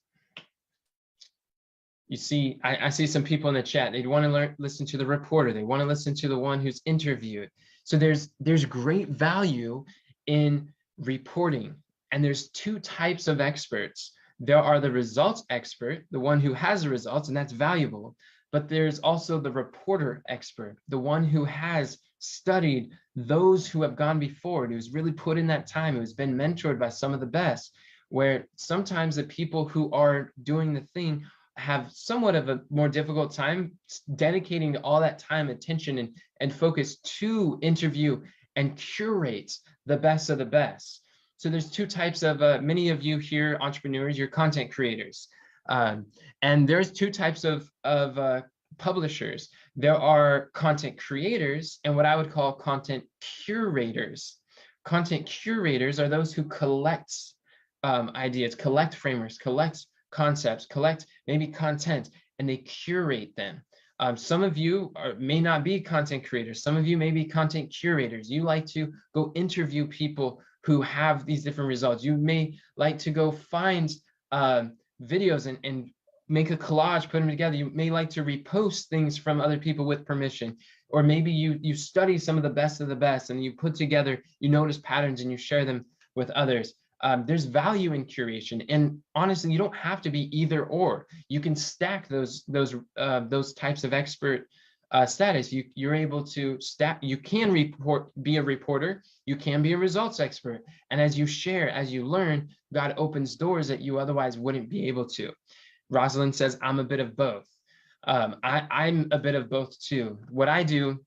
You see, I see some people in the chat, they want to listen to the reporter. They want to listen to the one who's interviewed. So there's great value in reporting. And there's two types of experts. There are the results expert, the one who has the results, and that's valuable. But there's also the reporter expert, the one who has studied those who have gone before, who's really put in that time, who's been mentored by some of the best, where sometimes the people who are doing the thing have somewhat of a more difficult time dedicating all that time, attention, and focus to interview and curate the best of the best. So there's two types of, many of you here, entrepreneurs, you're content creators. And there's two types of publishers. There are content creators and what I would call content curators. Content curators are those who collect ideas, collect frameworks, collect concepts, collect maybe content, and they curate them. Some of you may not be content creators. Some of you may be content curators. You like to go interview people who have these different results. You may like to go find videos and make a collage, put them together. You may like to repost things from other people with permission. Or maybe you study some of the best and you put together, you notice patterns and you share them with others. There's value in curation, and honestly, you don't have to be either or. You can stack those types of expert status. You're able to stack. You can be a reporter. You can be a results expert, and as you share, as you learn, God opens doors that you otherwise wouldn't be able to. Rosalind says, "I'm a bit of both." I'm a bit of both too. What I do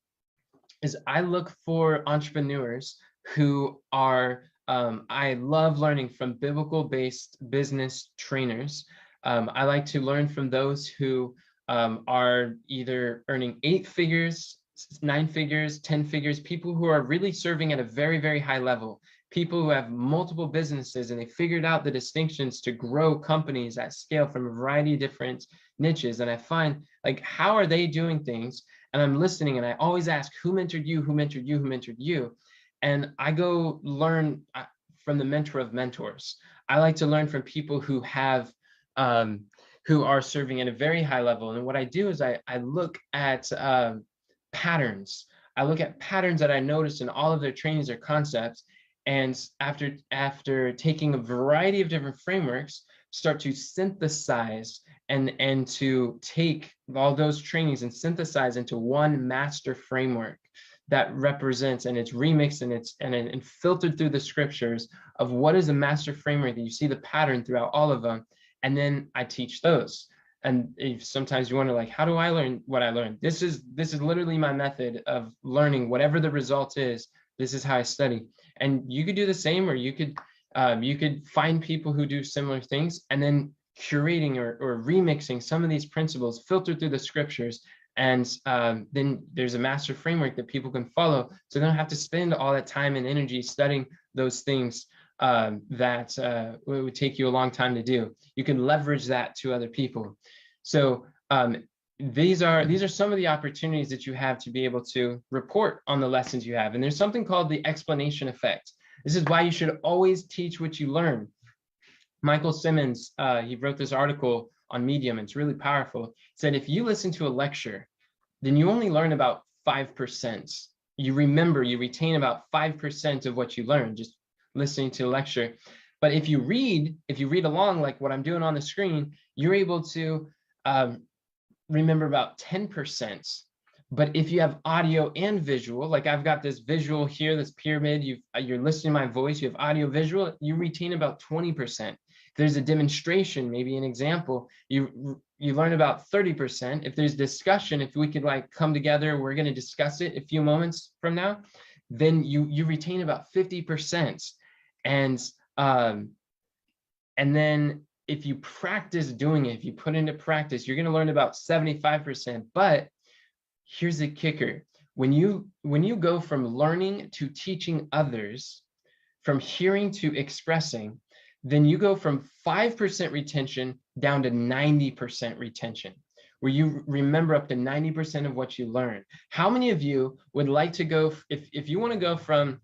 is I look for entrepreneurs who are I love learning from biblical-based business trainers. I like to learn from those who are either earning 8 figures, 9 figures, 10 figures, people who are really serving at a very, very high level, people who have multiple businesses and they figured out the distinctions to grow companies at scale from a variety of different niches. And I find, like, how are they doing things? And I'm listening and I always ask, who mentored you? Who mentored you? Who mentored you? And I go learn from the mentor of mentors. I like to learn from people who have, who are serving at a very high level. And what I do is I look at patterns. I look at patterns that I noticed in all of their trainings or concepts. And after taking a variety of different frameworks, start to synthesize and to take all those trainings and synthesize into one master framework that represents, and it's remixed and filtered through the scriptures of what is a master framework that you see the pattern throughout all of them. And then I teach those. And if sometimes you wonder, like, how do I learn what I learned? This is literally my method of learning. Whatever the result is, this is how I study. And you could do the same, or you could find people who do similar things, and then curating or remixing some of these principles, filtered through the scriptures. And then there's a master framework that people can follow, so they don't have to spend all that time and energy studying those things that it would take you a long time to do. You can leverage that to other people. So these are some of the opportunities that you have to be able to report on the lessons you have. And there's something called the explanation effect. This is why you should always teach what you learn. Michael Simmons, he wrote this article on Medium. It's really powerful. He said, if you listen to a lecture, then you only learn about 5%. You retain about 5% of what you learn just listening to a lecture. But if you read along, like what I'm doing on the screen, you're able to remember about 10%. But if you have audio and visual, like I've got this visual here, this pyramid, you're listening to my voice, you have audio visual, you retain about 20%. If there's a demonstration, maybe an example, you learn about 30%. If there's discussion, if we could like come together, we're going to discuss it a few moments from now, then you retain about 50%. And then if you practice doing it, if you put into practice, you're going to learn about 75%. But here's the kicker. When you go from learning to teaching others, from hearing to expressing, then you go from 5% retention down to 90% retention, where you remember up to 90% of what you learn. How many of you would like to go, if you want to go from,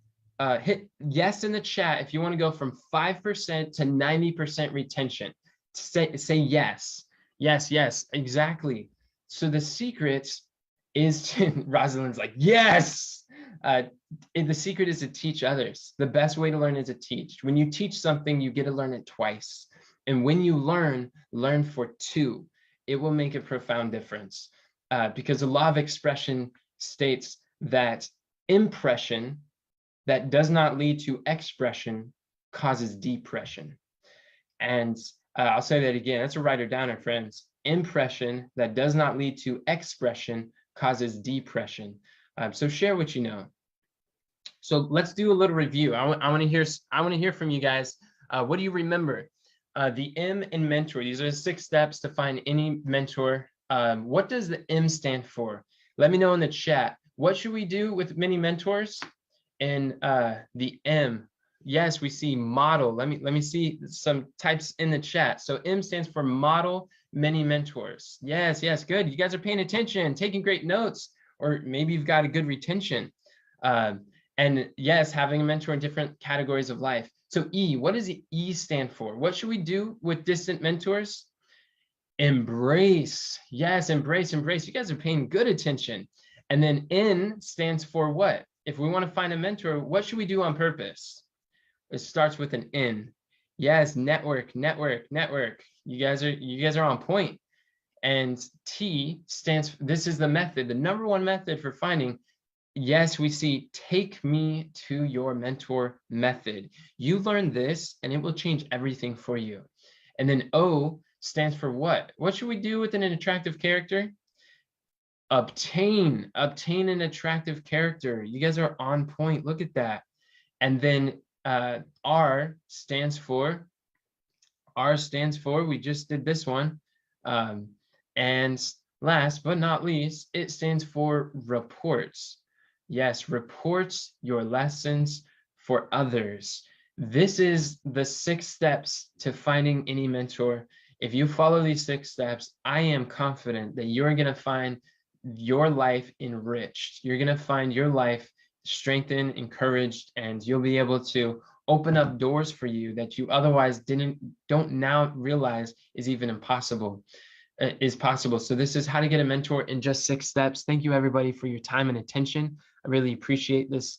hit yes in the chat, if you want to go from 5% to 90% retention, say yes. Yes, exactly. So the secret is to, Rosalind's like, yes. The secret is to teach others. The best way to learn is to teach. When you teach something, you get to learn it twice. And when you learn for two. It will make a profound difference, because the law of expression states that impression that does not lead to expression causes depression. And I'll say that again. That's a writer downer, friends. Impression that does not lead to expression causes depression. So share what you know. So let's do a little review. I want to hear from you guys. What do you remember? The M in mentor. These are the 6 steps to find any mentor. What does the M stand for? Let me know in the chat. What should we do with many mentors? And the M. Yes, we see model. Let me see some types in the chat. So M stands for model many mentors. Yes, good. You guys are paying attention, taking great notes, or maybe you've got a good retention. And yes, having a mentor in different categories of life. So E, what does the E stand for? What should we do with distant mentors? Embrace. Yes, embrace. You guys are paying good attention. And then N stands for what? If we want to find a mentor, what should we do on purpose? It starts with an N. Yes, network. You guys are on point. And T stands for, this is the method, the number one method for finding. Yes, we see take me to your mentor method. You learn this and it will change everything for you. And then O stands for what? What should we do with an attractive character? Obtain an attractive character. You guys are on point. Look at that. And then R stands for, we just did this one. And last but not least, it stands for reports. Yes, reports your lessons for others. This is the 6 steps to finding any mentor. If you follow these 6 steps, I am confident that you're going to find your life enriched. You're going to find your life strengthened, encouraged, and you'll be able to open up doors for you that you otherwise don't now realize is even impossible. Is possible. So this is how to get a mentor in just 6 steps. Thank you everybody for your time and attention. I really appreciate this